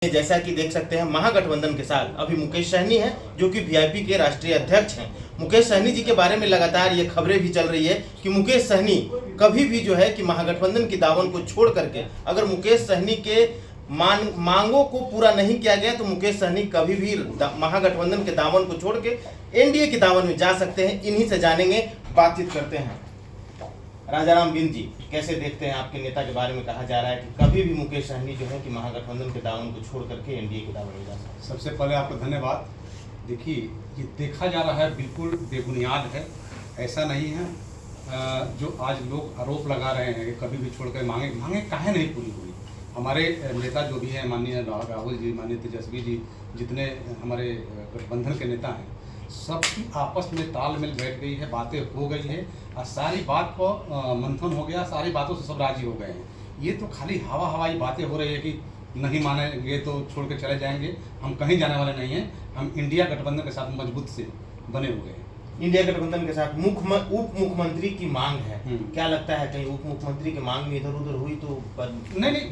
जैसा कि देख सकते हैं महागठबंधन के साथ अभी मुकेश सहनी हैं जो कि वीआईपी के राष्ट्रीय अध्यक्ष हैं। मुकेश सहनी जी के बारे में लगातार ये खबरें भी चल रही है कि मुकेश सहनी कभी भी जो है कि महागठबंधन की दामन को छोड़ करके अगर मुकेश सहनी के मांगों को पूरा नहीं किया गया तो मुकेश सहनी कभी भी महागठबंधन के दामन को छोड़ के एनडीए के दामन में जा सकते हैं। इन्हीं से जानेंगे, बातचीत करते हैं। राजाराम बिंद जी, कैसे देखते हैं आपके नेता के बारे में कहा जा रहा है कि कभी भी मुकेश सहनी जो है कि महागठबंधन के दामन को छोड़ करके एनडीए के दामन में जा सकते हैं? सबसे पहले आपको धन्यवाद। देखिए, ये देखा जा रहा है बिल्कुल बेबुनियाद है, ऐसा नहीं है। जो आज लोग आरोप लगा रहे हैं कि कभी भी छोड़कर मांगे काहे नहीं पूरी हुई। हमारे नेता जो भी हैं, माननीय राहुल जी, माननीय तेजस्वी जी, जितने हमारे गठबंधन के नेता हैं, सबकी आपस में तालमेल बैठ गई है, बातें हो गई है और सारी बात को मंथन हो गया, सारी बातों से सब राजी हो गए हैं। ये तो खाली हवाई बातें हो रही है कि नहीं मानेंगे तो छोड़ के चले जाएंगे। हम कहीं जाने वाले नहीं हैं। हम इंडिया गठबंधन के साथ मजबूत से बने हुए हैं। इंडिया गठबंधन के साथ उप मुख्यमंत्री की मांग है, क्या लगता है कहीं उप मुख्यमंत्री की मांग में इधर उधर हुई तो? नहीं,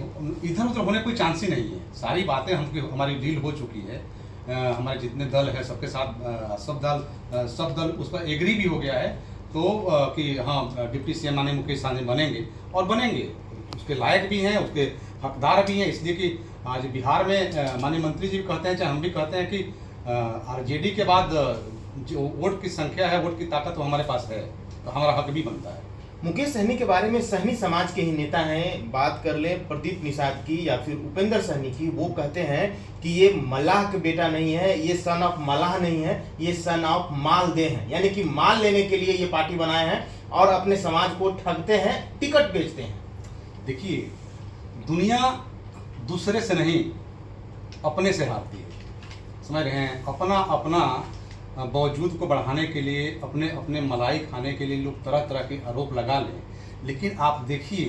इधर उधर होने कोई चांस ही नहीं है। सारी बातें हमारी डील हो चुकी है। हमारे जितने दल है सबके साथ सब दल उस पर एग्री भी हो गया है तो कि हाँ, डिप्टी सीएम माननीय मुकेश सहनी बनेंगे और बनेंगे। उसके लायक भी हैं, उसके हकदार भी हैं। इसलिए कि आज बिहार में माननीय मंत्री जी भी कहते हैं, चाहे हम भी कहते हैं कि आरजेडी के बाद जो वोट की संख्या है, वोट की ताकत वो हमारे पास है, तो हमारा हक भी बनता है। मुकेश सहनी के बारे में सहनी समाज के ही नेता हैं, बात कर ले प्रदीप निषाद की या फिर उपेंद्र सहनी की, वो कहते हैं कि ये मल्लाह का बेटा नहीं है, ये सन ऑफ मल्लाह नहीं है, ये सन ऑफ मालदेह है। यानी कि माल लेने के लिए ये पार्टी बनाए हैं और अपने समाज को ठगते हैं, टिकट बेचते हैं। देखिए, दुनिया दूसरे से नहीं अपने से हारती है, समझ रहे हैं। अपना बावजूद को बढ़ाने के लिए, अपने अपने मलाई खाने के लिए लोग तरह तरह के आरोप लगा लें। लेकिन आप देखिए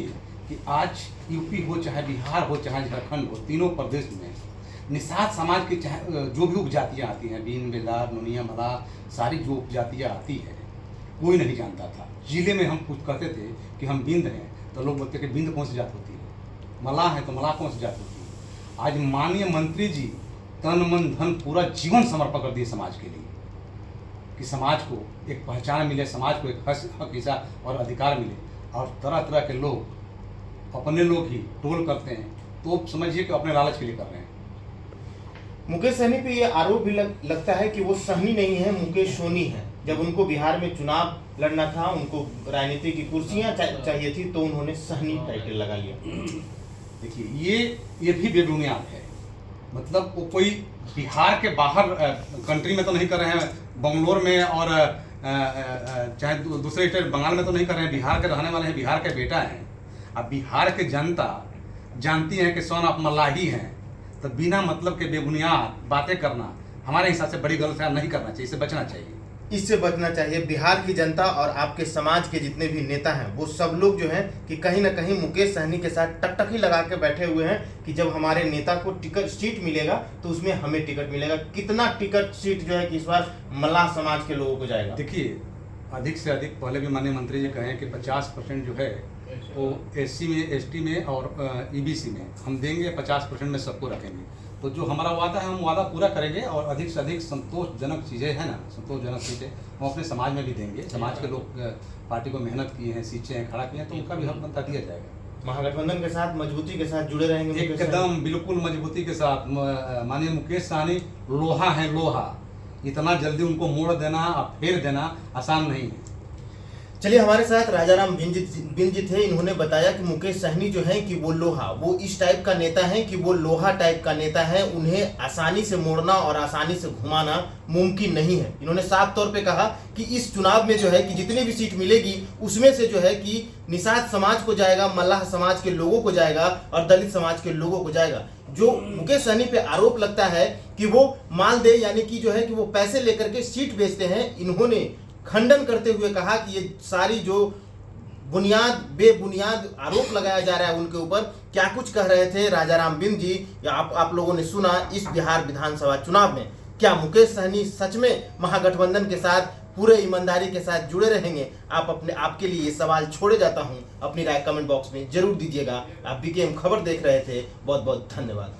कि आज यूपी हो, चाहे बिहार हो, चाहे झारखंड हो, तीनों प्रदेश में निषाद समाज की चाहे जो भी उपजातियाँ आती हैं, बीन, बेदार, नोनिया, मला, सारी जो उपजातियाँ आती है, कोई नहीं जानता था। जिले में हम कुछ कहते थे कि हम बिंद हैं तो लोग बोलते कि बिंद कौन सी जात होती है, मलाह है तो मलाह कौन सी जात होती है। आज माननीय मंत्री जी तन मन धन पूरा जीवन समर्पण कर दिए समाज के लिए कि समाज को एक पहचान मिले, समाज को एक हक, हिस्सा और अधिकार मिले। और तरह तरह के लोग अपने लोग ही टोल करते हैं, तो समझिए कि अपने लालच के लिए कर रहे हैं। मुकेश सहनी पे ये आरोप भी लगता है कि वो सहनी नहीं है, मुकेश सोनी है। जब उनको बिहार में चुनाव लड़ना था, उनको राजनीति की कुर्सियां चाहिए थी, तो उन्होंने सहनी टाइटल लगा लिया। देखिए, ये भी बेबुनियाद है। मतलब वो कोई बिहार के बाहर कंट्री में तो नहीं कर रहे हैं, बंगलोर में और चाहे दूसरे स्टेट बंगाल में तो नहीं कर रहे हैं। बिहार के रहने वाले हैं, बिहार के बेटा हैं। अब बिहार के जनता जानती है कि सन ऑफ मल्लाही हैं, तो बिना मतलब के बेबुनियाद बातें करना हमारे हिसाब से बड़ी गलत है, नहीं करना चाहिए, इससे बचना चाहिए। इससे बचना चाहिए। बिहार की जनता और आपके समाज के जितने भी नेता हैं, वो सब लोग जो हैं कि कहीं ना कहीं मुकेश सहनी के साथ टकटकी लगा के बैठे हुए हैं कि जब हमारे नेता को टिकट सीट मिलेगा तो उसमें हमें टिकट मिलेगा। कितना टिकट सीट जो है कि इस बार मल्लाह समाज के लोगों को जाएगा? देखिए, अधिक से अधिक, पहले भी माननीय मंत्री जी कहें कि 50% जो है वो SC में, ST में और EBC में हम देंगे, 50% में सबको रखेंगे। तो जो हमारा वादा है, हम वादा पूरा करेंगे और अधिक से अधिक संतोषजनक चीज़ें हैं ना, संतोषजनक चीज़ें हम अपने समाज में भी देंगे। समाज के लोग पार्टी को मेहनत किए हैं, सींचे हैं, खड़ा किए हैं, तो उनका भी हक बनता दिया जाएगा। महागठबंधन के साथ मजबूती के साथ जुड़े रहेंगे एकदम बिल्कुल मजबूती के साथ। माननीय मुकेश सहनी लोहा है, लोहा। इतना जल्दी उनको मोड़ देना और फेर देना आसान नहीं है। चलिए, हमारे साथ राजाराम बिंद जी थे। इन्होंने बताया कि मुकेश सहनी जो है कि वो लोहा, वो इस टाइप का नेता है कि वो लोहा टाइप का नेता है। उन्हें आसानी से मोड़ना और आसानी से घुमाना मुमकिन नहीं है। इन्होंने साफ तौर पे कहा कि इस चुनाव में जो है कि जितनी भी सीट मिलेगी उसमें से जो है कि निषाद समाज को जाएगा, मल्लाह समाज के लोगों को जाएगा और दलित समाज के लोगों को जाएगा। जो मुकेश सहनी पे आरोप लगता है कि वो मालदेह यानी कि जो है कि वो पैसे लेकर के सीट बेचते हैं, इन्होंने खंडन करते हुए कहा कि ये सारी जो बेबुनियाद आरोप लगाया जा रहा है उनके ऊपर। क्या कुछ कह रहे थे राजाराम बिंद जी, या आप लोगों ने सुना इस बिहार विधानसभा चुनाव में। क्या मुकेश सहनी सच में महागठबंधन के साथ पूरे ईमानदारी के साथ जुड़े रहेंगे? आपके लिए ये सवाल छोड़े जाता हूं। अपनी राय कमेंट बॉक्स में जरूर दीजिएगा। आप BKM खबर देख रहे थे। बहुत बहुत धन्यवाद।